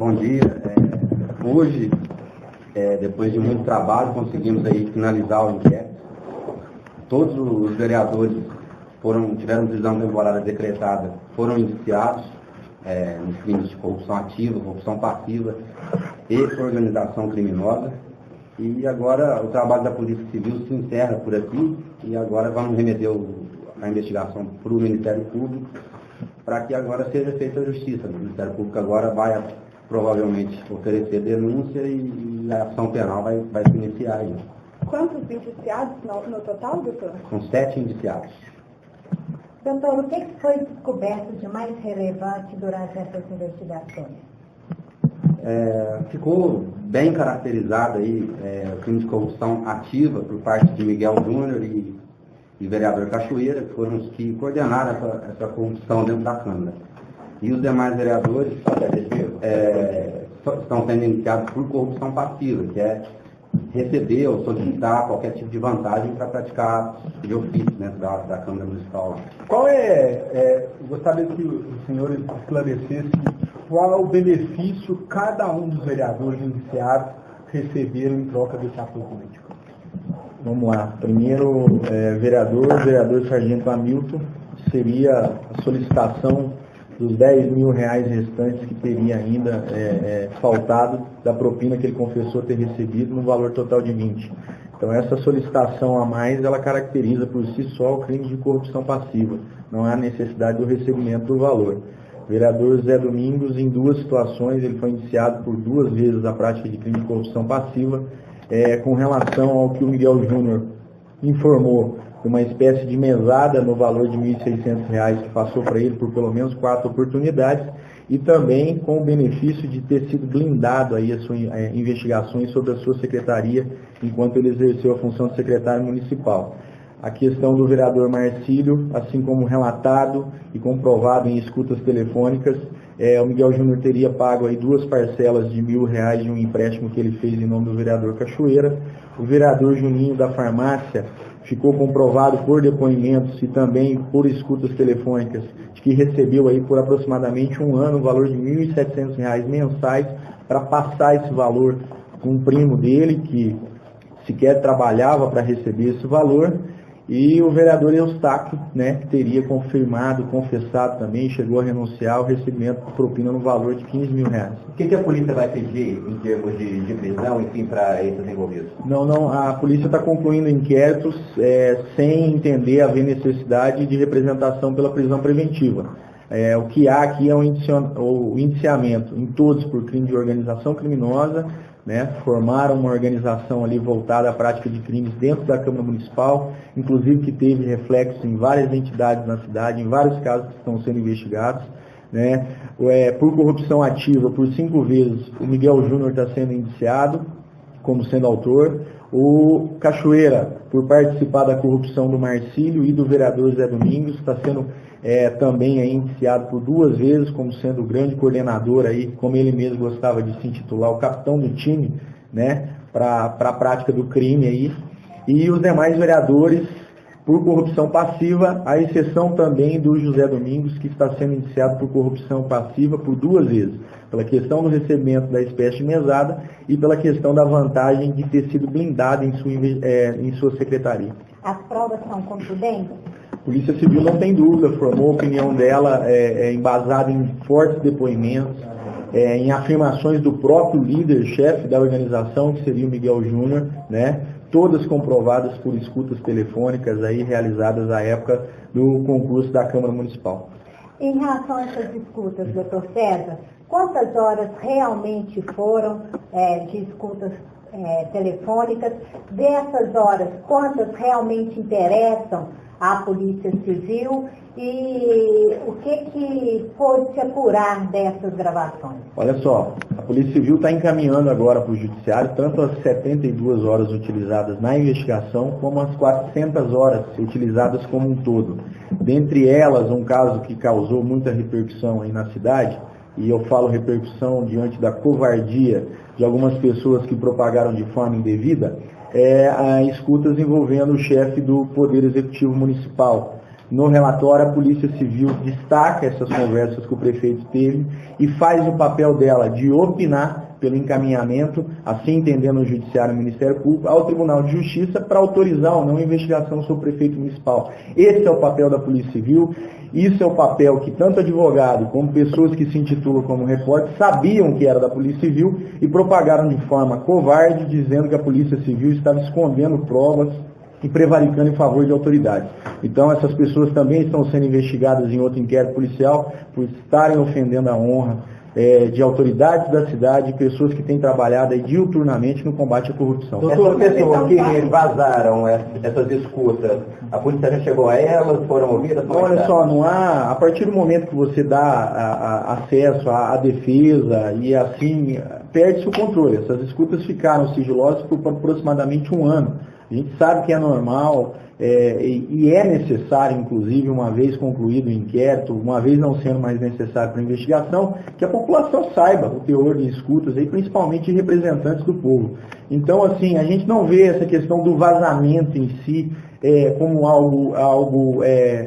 Bom dia. Hoje, depois de muito trabalho, conseguimos aí finalizar o inquérito. Todos os vereadores tiveram prisão temporária decretada, foram indiciados nos crimes de corrupção ativa, corrupção passiva e organização criminosa. E agora o trabalho da Polícia Civil se encerra por aqui e agora vamos remeter a investigação para o Ministério Público para que agora seja feita a justiça. O Ministério Público agora vai provavelmente oferecer denúncia e a ação penal vai se iniciar aí. Quantos indiciados no total, doutor? São 7 indiciados. Doutor, o que foi descoberto de mais relevante durante essas investigações? Ficou bem caracterizado aí o crime de corrupção ativa por parte de Miguel Júnior e vereador Cachoeira, que foram os que coordenaram essa corrupção dentro da Câmara. E os demais vereadores estão sendo indiciados por corrupção passiva, que é receber ou solicitar qualquer tipo de vantagem para praticar de ofício dentro da Câmara Municipal. Gostaria que os senhores esclarecessem qual o benefício cada um dos vereadores indiciados receberam em troca desse apoio político. Vamos lá. Primeiro, vereador Sargento Hamilton, seria a solicitação dos R$10.000 restantes que teria ainda faltado da propina que ele confessou ter recebido no valor total de 20. Então essa solicitação a mais, ela caracteriza por si só o crime de corrupção passiva. Não há necessidade do recebimento do valor. O vereador Zé Domingos, em 2 situações, ele foi indiciado por 2 vezes a prática de crime de corrupção passiva, com relação ao que o Miguel Júnior informou, uma espécie de mesada no valor de R$1.600 que passou para ele por pelo menos 4 oportunidades, e também com o benefício de ter sido blindado aí as suas investigações sobre a sua secretaria, enquanto ele exerceu a função de secretário municipal. A questão do vereador Marcílio, assim como relatado e comprovado em escutas telefônicas, o Miguel Júnior teria pago aí 2 parcelas de R$1.000 de um empréstimo que ele fez em nome do vereador Cachoeira. O vereador Juninho da farmácia ficou comprovado por depoimentos e também por escutas telefônicas de que recebeu aí por aproximadamente 1 ano o valor de R$1.700 mensais para passar esse valor com um primo dele que sequer trabalhava para receber esse valor. E o vereador Eustáquio, que teria confessado também, chegou a renunciar ao recebimento de propina no valor de R$15.000. O que a polícia vai pedir em termos de prisão, enfim, para esses envolvidos? Não, a polícia está concluindo inquéritos sem entender haver necessidade de representação pela prisão preventiva. O que há aqui é o indiciamento em todos por crime de organização criminosa, formaram uma organização ali voltada à prática de crimes dentro da Câmara Municipal, inclusive que teve reflexo em várias entidades na cidade, em vários casos que estão sendo investigados. Por corrupção ativa, por 5 vezes, o Miguel Júnior está sendo indiciado como sendo autor. O Cachoeira, por participar da corrupção do Marcílio e do vereador Zé Domingos, está sendo também indiciado por 2 vezes como sendo o grande coordenador aí, como ele mesmo gostava de se intitular, o capitão do time, para a prática do crime aí. E os demais vereadores por corrupção passiva, à exceção também do José Domingos, que está sendo indiciado por corrupção passiva por 2 vezes, pela questão do recebimento da espécie de mesada e pela questão da vantagem de ter sido blindado em sua secretaria. As provas são contundentes? A Polícia Civil não tem dúvida, formou a opinião dela embasada em fortes depoimentos, em afirmações do próprio líder, chefe da organização, que seria o Miguel Júnior, todas comprovadas por escutas telefônicas aí realizadas à época do concurso da Câmara Municipal. Em relação a essas escutas, doutor César, quantas horas realmente foram de escutas telefônicas? Dessas horas, quantas realmente interessam à Polícia Civil e o que pôde se apurar dessas gravações? Olha só, a Polícia Civil está encaminhando agora para o Judiciário tanto as 72 horas utilizadas na investigação como as 400 horas utilizadas como um todo. Dentre elas, um caso que causou muita repercussão aí na cidade, e eu falo repercussão diante da covardia de algumas pessoas que propagaram de forma indevida, escutas envolvendo o chefe do Poder Executivo Municipal, No relatório, a Polícia Civil destaca essas conversas que o prefeito teve e faz o papel dela de opinar pelo encaminhamento, assim entendendo o Judiciário e o Ministério Público, ao Tribunal de Justiça para autorizar ou não a investigação sobre o prefeito municipal. Esse é o papel da Polícia Civil, isso é o papel que tanto advogado como pessoas que se intitulam como repórter sabiam que era da Polícia Civil e propagaram de forma covarde, dizendo que a Polícia Civil estava escondendo provas e prevaricando em favor de autoridades. Então essas pessoas também estão sendo investigadas em outro inquérito policial por estarem ofendendo a honra de autoridades da cidade, pessoas que têm trabalhado aí diuturnamente no combate à corrupção. Essas pessoas que vazaram essas escutas, a polícia já chegou a elas, foram ouvidas? Olha só, não há, a partir do momento que você dá acesso à defesa e assim, perde-se o controle. Essas escutas ficaram sigilosas por aproximadamente 1 ano. A gente sabe que é normal e é necessário, inclusive, uma vez concluído o inquérito, uma vez não sendo mais necessário para a investigação, que a população saiba o teor de escutas, aí, principalmente de representantes do povo. Então, assim, a gente não vê essa questão do vazamento em si como algo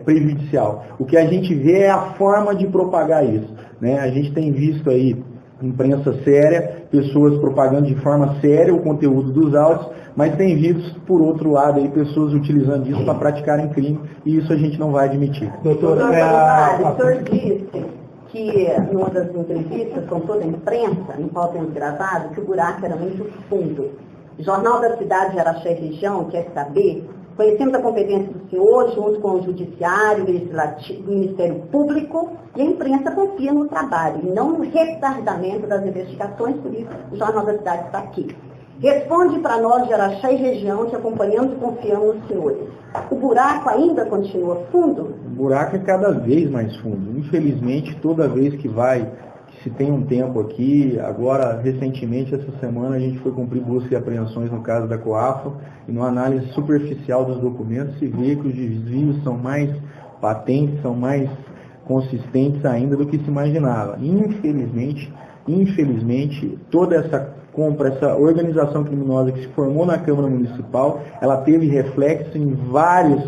prejudicial. O que a gente vê é a forma de propagar isso, né? A gente tem visto aí imprensa séria, pessoas propagando de forma séria o conteúdo dos autos, mas tem visto, por outro lado, aí, pessoas utilizando isso para praticarem crime, e isso a gente não vai admitir. Doutora, o senhor disse que, em uma das entrevistas com toda a imprensa, em qual temos gravado, que o buraco era muito fundo. O Jornal da Cidade de Araxá e Região quer saber, conhecemos a competência do senhor, junto com o Judiciário, o Ministério Público, e a imprensa confia no trabalho, e não no retardamento das investigações, por isso o Jornal da Cidade está aqui. Responde para nós de Araxá e Região, que acompanhamos e confiamos nos senhores. O buraco ainda continua fundo? O buraco é cada vez mais fundo. Infelizmente, toda vez que se tem um tempo aqui, agora, recentemente, essa semana, a gente foi cumprir busca e apreensões no caso da Coafa, e numa análise superficial dos documentos se vê que os desvios são mais patentes, são mais consistentes ainda do que se imaginava. Infelizmente, toda essa compra, essa organização criminosa que se formou na Câmara Municipal, ela teve reflexo em vários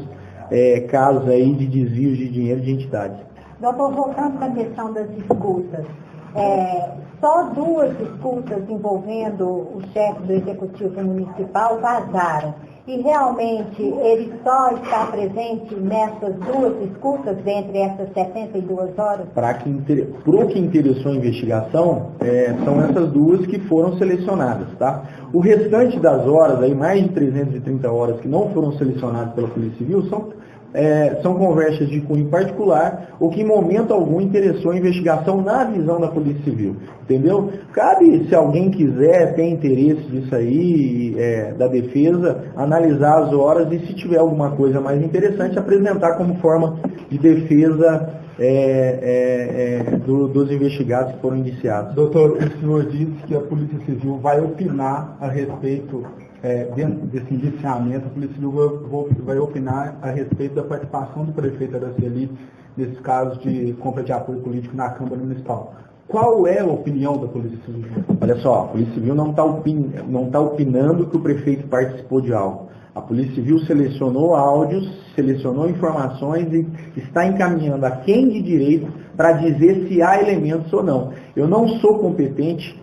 casos aí de desvios de dinheiro de entidades. Doutor, voltando para a questão das escutas, só 2 escutas envolvendo o chefe do Executivo Municipal vazaram. E realmente ele só está presente nessas 2 escutas, dentre essas 72 horas? Para o que interessou a investigação, são essas 2 que foram selecionadas, tá? O restante das horas, aí mais de 330 horas que não foram selecionadas pela Polícia Civil, são conversas de cunho particular, ou que em momento algum interessou a investigação na visão da Polícia Civil, entendeu? Cabe, se alguém quiser, tem interesse disso aí, da defesa, analisar as horas e, se tiver alguma coisa mais interessante, apresentar como forma de defesa dos investigados que foram indiciados. Doutor, o senhor disse que a Polícia Civil vai opinar a respeito, dentro desse indiciamento, a Polícia Civil vai opinar a respeito da participação do prefeito Araceli nesses casos de compra de apoio político na Câmara Municipal. Qual é a opinião da Polícia Civil? Olha só, a Polícia Civil não está opinando que o prefeito participou de algo. A Polícia Civil selecionou áudios, selecionou informações e está encaminhando a quem de direito para dizer se há elementos ou não. Eu não sou competente,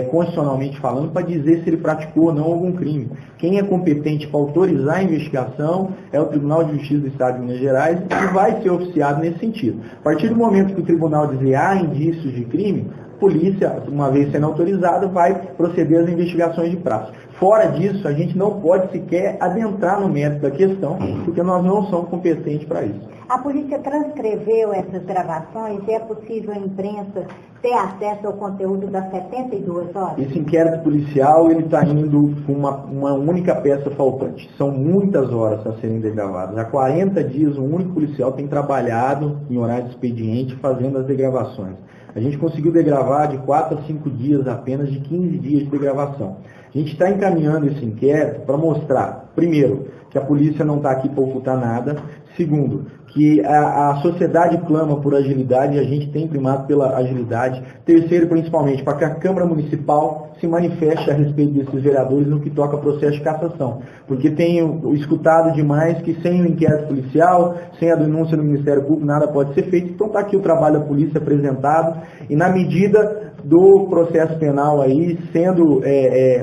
constitucionalmente falando, para dizer se ele praticou ou não algum crime. Quem é competente para autorizar a investigação é o Tribunal de Justiça do Estado de Minas Gerais e vai ser oficiado nesse sentido. A partir do momento que o tribunal dizer há indícios de crime, a polícia, uma vez sendo autorizada, vai proceder às investigações de prazo. Fora disso, a gente não pode sequer adentrar no mérito da questão, porque nós não somos competentes para isso. A polícia transcreveu essas gravações e é possível a imprensa ter acesso ao conteúdo das 72 horas? Esse inquérito policial está indo com uma única peça faltante. São muitas horas a serem degravadas. Há 40 dias, um único policial tem trabalhado em horário de expediente fazendo as degravações. A gente conseguiu degravar de 4 a 5 dias apenas, de 15 dias de degravação. A gente está encaminhando esse inquérito para mostrar, primeiro, que a polícia não está aqui para ocultar nada. Segundo, que a sociedade clama por agilidade e a gente tem primado pela agilidade. Terceiro, principalmente, para que a Câmara Municipal se manifeste a respeito desses vereadores no que toca a processo de cassação. Porque tenho escutado demais que sem o inquérito policial, sem a denúncia no Ministério Público, nada pode ser feito. Então está aqui o trabalho da polícia apresentado e na medida do processo penal aí, sendo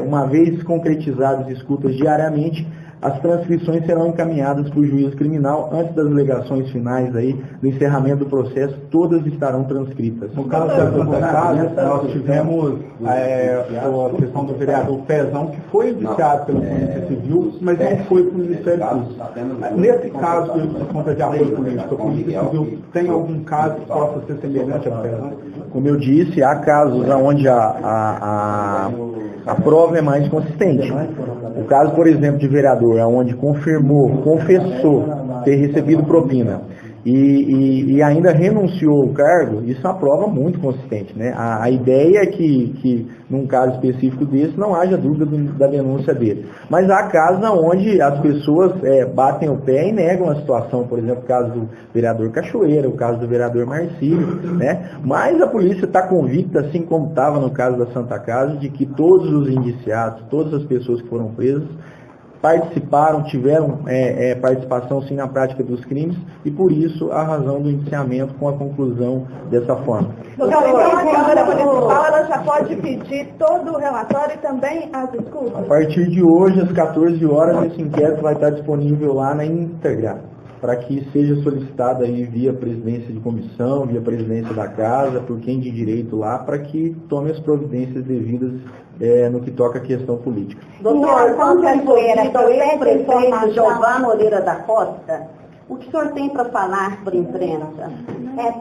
uma vez concretizadas escutas diariamente, as transcrições serão encaminhadas para o juízo criminal antes das alegações finais aí, do encerramento do processo, todas estarão transcritas. No caso da Santa Casa, nós tivemos a questão do vereador Pezão, que foi indiciado pela Polícia Civil, mas não foi para o Ministério Público. Nesse caso de conta de apoio político, a Polícia Civil tem algum caso que possa ser semelhante ao Pezão? Como eu disse, há casos onde a prova é mais consistente. O caso, por exemplo, de vereador, onde confessou ter recebido propina e ainda renunciou ao cargo, isso é uma prova muito consistente, né? A ideia é que num caso específico desse, não haja dúvida da denúncia dele. Mas há casos onde as pessoas batem o pé e negam a situação, por exemplo, o caso do vereador Cachoeira, o caso do vereador Marcílio, né? Mas a polícia está convicta, assim como estava no caso da Santa Casa, de que todos os indiciados, todas as pessoas que foram presas, participaram, tiveram participação sim na prática dos crimes e por isso a razão do indiciamento com a conclusão dessa forma. Doutora, então a Câmara Municipal ela já pode pedir todo o relatório e também as escutas? A partir de hoje, às 14 horas, esse inquérito vai estar disponível lá na íntegra, para que seja solicitado aí via presidência de comissão, via presidência da casa, por quem de direito lá, para que tome as providências devidas no que toca a questão política. Doutor, quando é envolvido o ex-prefeito Giovanni Moreira da Costa, o que o senhor tem para falar para a imprensa?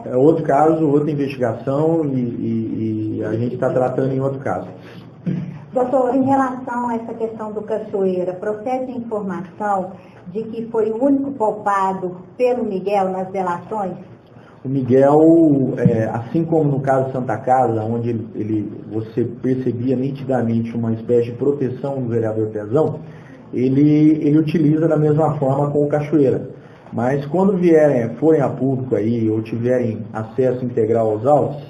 É outro caso, outra investigação e a gente está tratando em outro caso. Doutor, em relação a essa questão do Cachoeira, procede a informação de que foi o único poupado pelo Miguel nas delações? O Miguel, assim como no caso Santa Casa, onde você percebia nitidamente uma espécie de proteção do vereador Pezão, ele utiliza da mesma forma com o Cachoeira. Mas quando forem a público aí, ou tiverem acesso integral aos autos,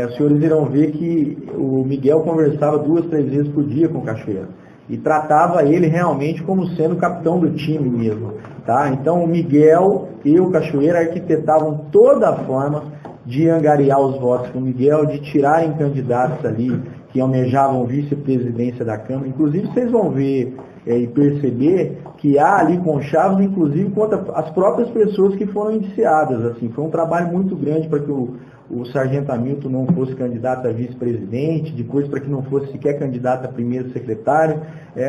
os senhores irão ver que o Miguel conversava 2, 3 vezes por dia com o Cachoeira. E tratava ele realmente como sendo o capitão do time mesmo. Tá? Então o Miguel e o Cachoeira arquitetavam toda a forma de angariar os votos com o Miguel, de tirarem candidatos ali que almejavam vice-presidência da Câmara. Inclusive vocês vão ver e perceber que há ali conchavos, inclusive, contra as próprias pessoas que foram indiciadas. Assim, foi um trabalho muito grande para que o sargento Hamilton não fosse candidato a vice-presidente, depois para que não fosse sequer candidato a primeiro secretário.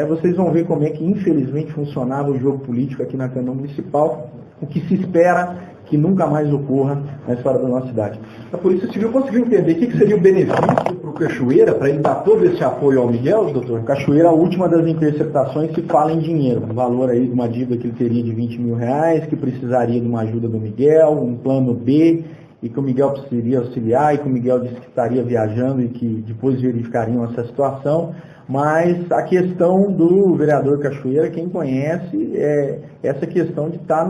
Vocês vão ver como é que, infelizmente, funcionava o jogo político aqui na Câmara Municipal, o que se espera que nunca mais ocorra na história da nossa cidade. A Polícia Civil conseguiu entender o que seria o benefício para o Cachoeira, para ele dar todo esse apoio ao Miguel, doutor? Cachoeira, a última das interceptações se fala em dinheiro, um valor aí de uma dívida que ele teria de R$20 mil, que precisaria de uma ajuda do Miguel, um plano B, e que o Miguel precisaria auxiliar, e que o Miguel disse que estaria viajando e que depois verificariam essa situação. Mas a questão do vereador Cachoeira, quem conhece, é essa questão de estar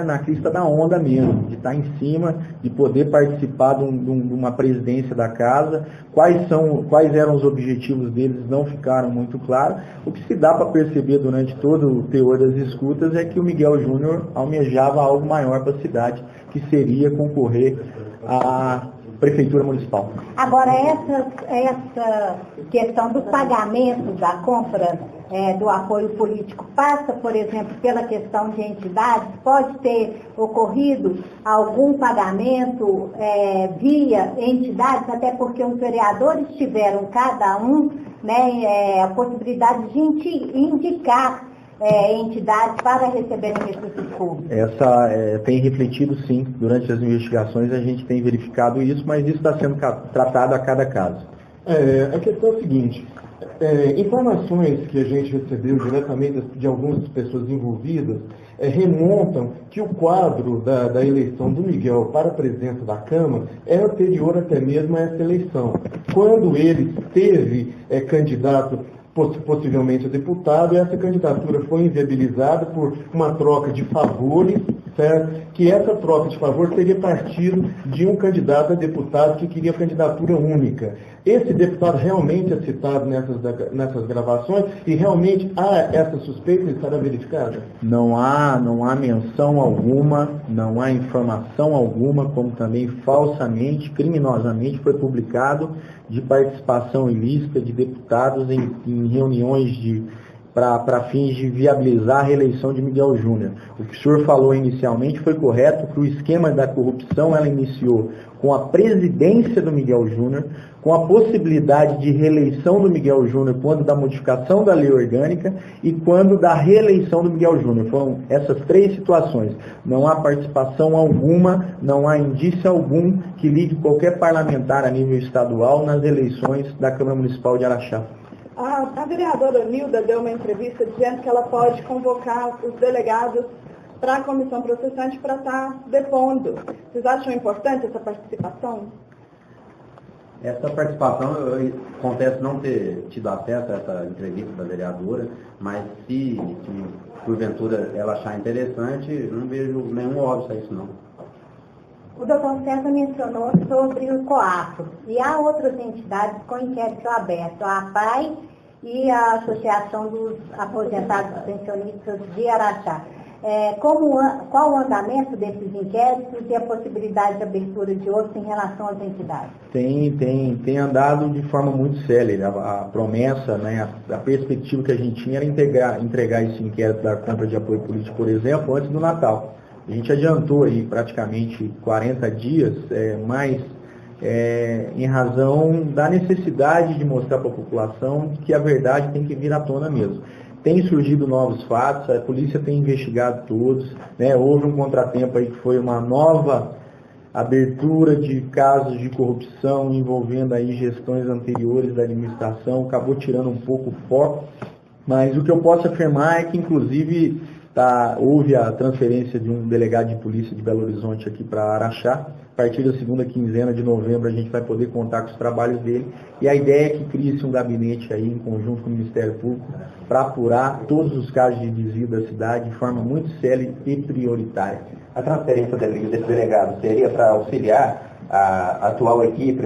na crista da onda mesmo, de estar em cima, de poder participar de uma presidência da casa. Quais eram os objetivos deles não ficaram muito claros. O que se dá para perceber durante todo o teor das escutas é que o Miguel Júnior almejava algo maior para a cidade, que seria concorrer à Prefeitura Municipal. Agora, essa questão do pagamento da compra do apoio político passa, por exemplo, pela questão de entidades? Pode ter ocorrido algum pagamento via entidades, até porque os vereadores tiveram cada um a possibilidade de indicar entidades para receberem recursos públicos. Tem refletido sim, durante as investigações a gente tem verificado isso, mas isso está sendo tratado a cada caso. A questão é a seguinte, informações que a gente recebeu diretamente de algumas pessoas envolvidas remontam que o quadro da eleição do Miguel para a presidência da Câmara é anterior até mesmo a essa eleição, quando ele teve candidato possivelmente a deputado, e essa candidatura foi inviabilizada por uma troca de favores certo? Que essa troca de favor teria partido de um candidato a deputado que queria candidatura única. Esse deputado realmente é citado nessas gravações e realmente há essa suspeita de estar verificada? Não há menção alguma, não há informação alguma, como também falsamente, criminosamente foi publicado de participação ilícita de deputados em reuniões para fins de viabilizar a reeleição de Miguel Júnior. O que o senhor falou inicialmente foi correto, que o esquema da corrupção ela iniciou com a presidência do Miguel Júnior, com a possibilidade de reeleição do Miguel Júnior quando da modificação da lei orgânica e quando da reeleição do Miguel Júnior. Foram essas três situações. Não há participação alguma, não há indício algum que ligue qualquer parlamentar a nível estadual nas eleições da Câmara Municipal de Araxá. A vereadora Nilda deu uma entrevista dizendo que ela pode convocar os delegados para a comissão processante para estar depondo. Vocês acham importante essa participação? Essa participação, eu confesso não ter tido acesso a essa entrevista da vereadora, mas se porventura ela achar interessante, não vejo nenhum óbvio a isso não. O doutor César mencionou sobre o COAF, e há outras entidades com inquérito aberto, a APAI e a Associação dos Aposentados Pensionistas de Araxá. Qual o andamento desses inquéritos e a possibilidade de abertura de outros em relação às entidades? Tem andado de forma muito célere. A promessa, né, a perspectiva que a gente tinha era entregar esse inquérito da compra de apoio político, por exemplo, antes do Natal. A gente adiantou aí praticamente 40 dias, mas em razão da necessidade de mostrar para a população que a verdade tem que vir à tona mesmo. Tem surgido novos fatos, a polícia tem investigado todos, né? Houve um contratempo aí que foi uma nova abertura de casos de corrupção envolvendo aí gestões anteriores da administração, acabou tirando um pouco o foco, mas o que eu posso afirmar é que inclusive houve a transferência de um delegado de polícia de Belo Horizonte aqui para Araxá. A partir da segunda quinzena de novembro a gente vai poder contar com os trabalhos dele. E a ideia é que crie-se um gabinete aí em conjunto com o Ministério Público para apurar todos os casos de desvio da cidade de forma muito séria e prioritária. A transferência desse delegado seria para auxiliar a atual equipe,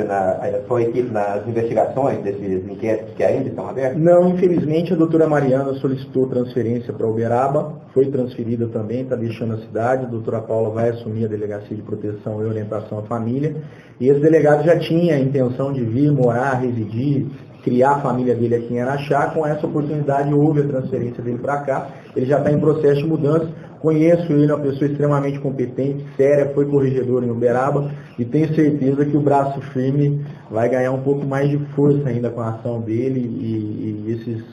nas investigações desses inquéritos que ainda estão abertos? Não, infelizmente a doutora Mariana solicitou transferência para Uberaba, foi transferida também, está deixando a cidade, a doutora Paula vai assumir a Delegacia de Proteção e Orientação à Família, e esse delegado já tinha a intenção de vir, morar, residir, criar a família dele aqui em Araxá. Com essa oportunidade houve a transferência dele para cá, ele já está em processo de mudança. Conheço ele, uma pessoa extremamente competente, séria, foi corregedor em Uberaba e tenho certeza que o braço firme vai ganhar um pouco mais de força ainda com a ação dele e esses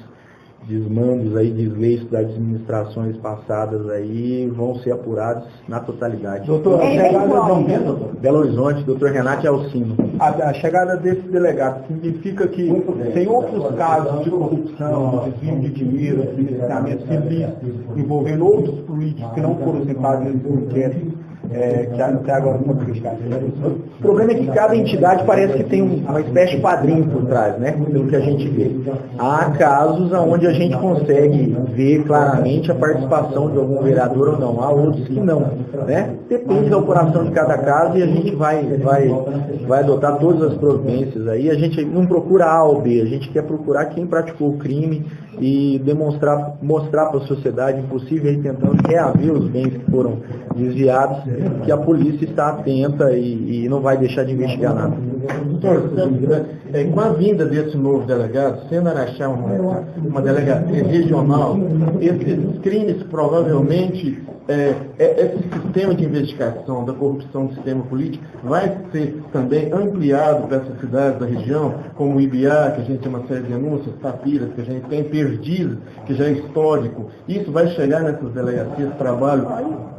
desmandos aí, desleixos das administrações passadas aí vão ser apurados na totalidade. Doutor, a chegada Belo Horizonte, doutor Renato Alcino. A chegada desse delegado significa que tem outros casos de corrupção, de desvio de dinheiro, de financiamento ilícito, envolvendo outros políticos que não foram citados nesse inquérito, que até agora não foi criticado. O problema é que cada entidade parece que tem uma espécie de padrinho por trás, né? Pelo que a gente vê. Há casos onde a gente consegue ver claramente a participação de algum vereador ou não. Há outros que não, né? Depende da apuração de cada caso e a gente vai adotar todas as providências aí. A gente não procura A ou B, a gente quer procurar quem praticou o crime e mostrar para a sociedade, impossível aí tentando reaver os bens que foram desviados, que a polícia está atenta e não vai deixar de investigar nada. Doutor, com a vinda desse novo delegado, sendo Araxá uma delegacia regional, esses crimes provavelmente, esse sistema de investigação da corrupção do sistema político vai ser também ampliado para essas cidades da região, como o Ibiá, que a gente tem uma série de denúncias, Tapiras, que a gente tem Perdiz, que já é histórico. Isso vai chegar nessas delegacias, trabalho,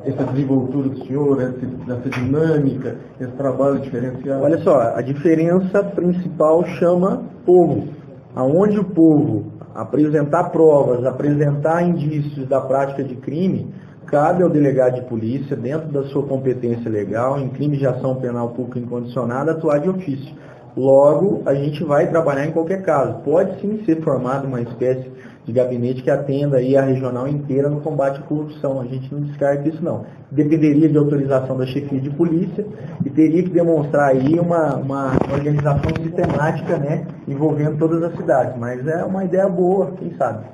essa desenvoltura do senhor, essa dinâmica, esse trabalho diferenciado? Olha só, a diferença principal chama povo. Aonde o povo apresentar provas, apresentar indícios da prática de crime, cabe ao delegado de polícia, dentro da sua competência legal, em crime de ação penal pública incondicionada, atuar de ofício. Logo, a gente vai trabalhar em qualquer caso. Pode sim ser formada uma espécie de gabinete que atenda aí a regional inteira no combate à corrupção. A gente não descarta isso não. Dependeria de autorização da chefia de polícia e teria que demonstrar aí uma organização sistemática, né, envolvendo todas as cidades. Mas é uma ideia boa, quem sabe.